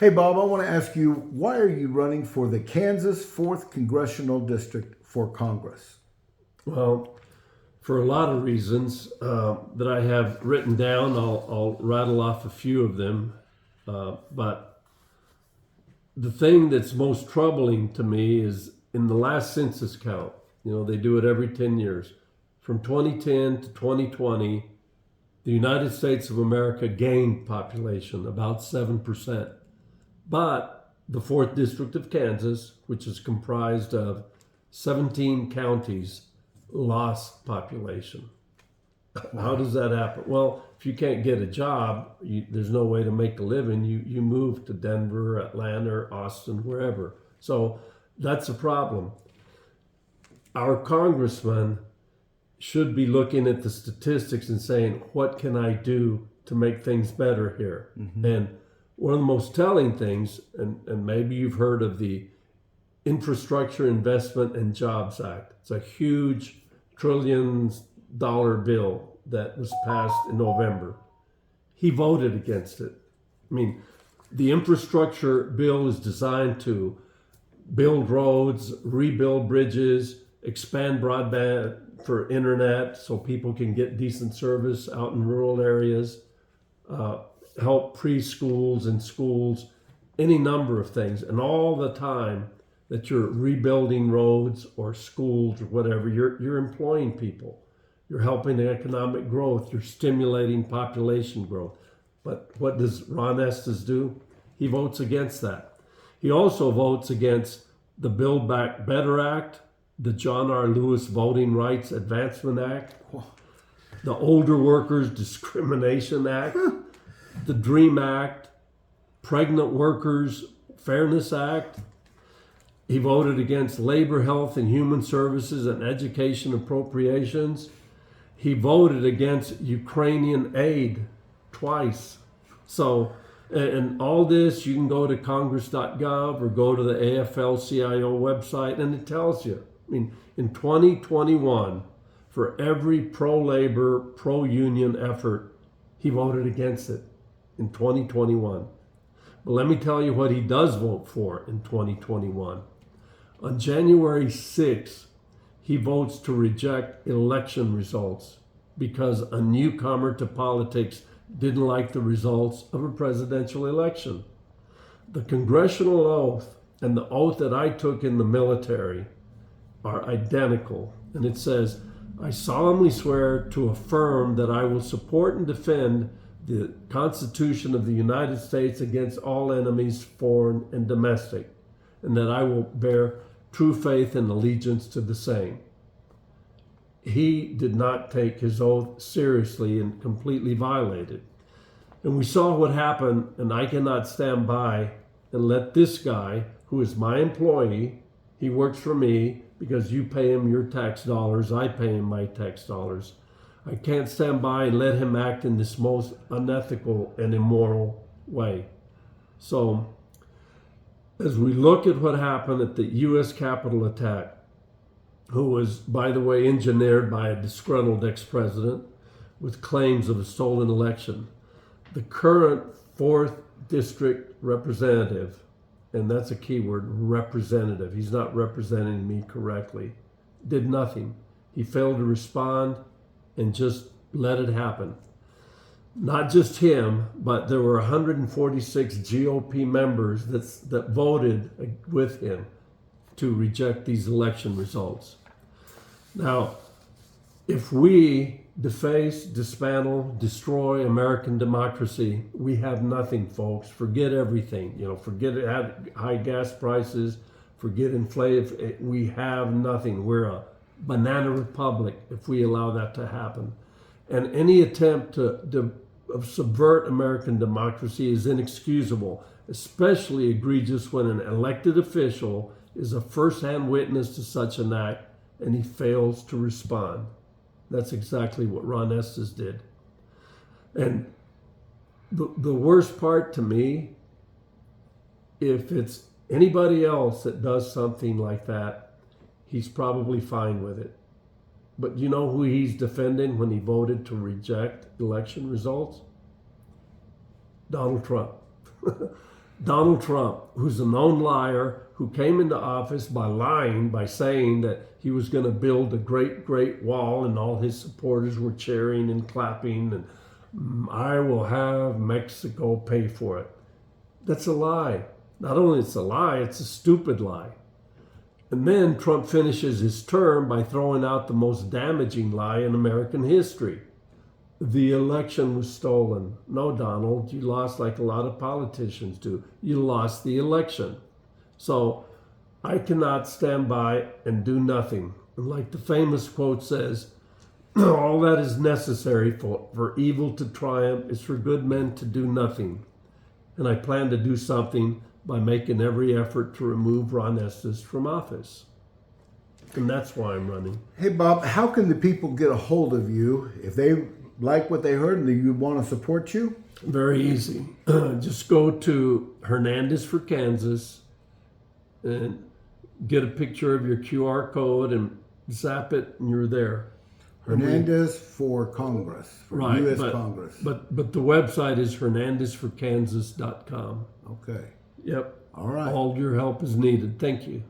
Hey, Bob, I want to ask you, why are you running for the Kansas 4th Congressional District for Congress? Well, for a lot of reasons that I have written down, I'll rattle off a few of them. But the thing that's most troubling to me is in the last census count, they do it every 10 years. From 2010 to 2020, the United States of America gained population about 7%. But the 4th District of Kansas, which is comprised of 17 counties, lost population. How does that happen? Well, if you can't get a job, there's no way to make a living. You move to Denver, Atlanta, Austin, wherever. So that's a problem. Our congressman should be looking at the statistics and saying, what can I do to make things better here? Mm-hmm. And one of the most telling things, and maybe you've heard of the Infrastructure Investment and Jobs Act. It's a huge trillion-dollar bill that was passed in November. He voted against it. I mean, the infrastructure bill is designed to build roads, rebuild bridges, expand broadband for internet so people can get decent service out in rural areas, help preschools and schools, any number of things. And all the time that you're rebuilding roads or schools or whatever, you're employing people. You're helping economic growth. You're stimulating population growth. But what does Ron Estes do? He votes against that. He also votes against the Build Back Better Act, the John R. Lewis Voting Rights Advancement Act, the Older Workers Discrimination Act, the DREAM Act, Pregnant Workers Fairness Act. He voted against Labor, Health, and Human Services and Education Appropriations. He voted against Ukrainian aid twice. So, and all this, you can go to congress.gov or go to the AFL-CIO website and it tells you. I mean, in 2021, for every pro-labor, pro-union effort, he voted against it in 2021. But let me tell you what he does vote for in 2021. On January 6th, he votes to reject election results because a newcomer to politics didn't like the results of a presidential election. The congressional oath and the oath that I took in the military are identical. And it says, I solemnly swear to affirm that I will support and defend the Constitution of the United States against all enemies, foreign and domestic, and that I will bear true faith and allegiance to the same. He did not take his oath seriously and completely violated. And we saw what happened, and I cannot stand by and let this guy, who is my employee, he works for me because you pay him your tax dollars, I pay him my tax dollars. I can't stand by and let him act in this most unethical and immoral way. So, as we look at what happened at the U.S. Capitol attack, who was, by the way, engineered by a disgruntled ex-president with claims of a stolen election, the current 4th District representative, and that's a key word, representative, he's not representing me correctly, did nothing. He failed to respond and just let it happen. Not just him, but there were 146 GOP members that voted with him to reject these election results. Now, if we deface, dismantle, destroy American democracy, we have nothing, folks. Forget everything. Forget high gas prices, forget inflation. We have nothing. We're a banana republic if we allow that to happen. And any attempt to subvert American democracy is inexcusable, especially egregious when an elected official is a first-hand witness to such an act and he fails to respond. That's exactly what Ron Estes did. And the worst part to me, if it's anybody else that does something like that, he's probably fine with it. But you know who he's defending when he voted to reject election results? Donald Trump. Donald Trump, who's a known liar, who came into office by lying, by saying that he was going to build a great, great wall, and all his supporters were cheering and clapping, and I will have Mexico pay for it. That's a lie. Not only it's a lie, it's a stupid lie. And then Trump finishes his term by throwing out the most damaging lie in American history. The election was stolen. No, Donald, you lost like a lot of politicians do. You lost the election. So I cannot stand by and do nothing. And like the famous quote says, all that is necessary for evil to triumph is for good men to do nothing. And I plan to do something by making every effort to remove Ron Estes from office. And that's why I'm running. Hey, Bob, how can the people get a hold of you if they like what they heard and you want to support you? Very easy. Just go to Hernandez for Kansas and get a picture of your QR code and zap it, and you're there. Hernandez for Congress, for Right, U.S. but, Congress. But the website is hernandezforkansas.com. Okay. Yep. All right. All your help is needed. Thank you.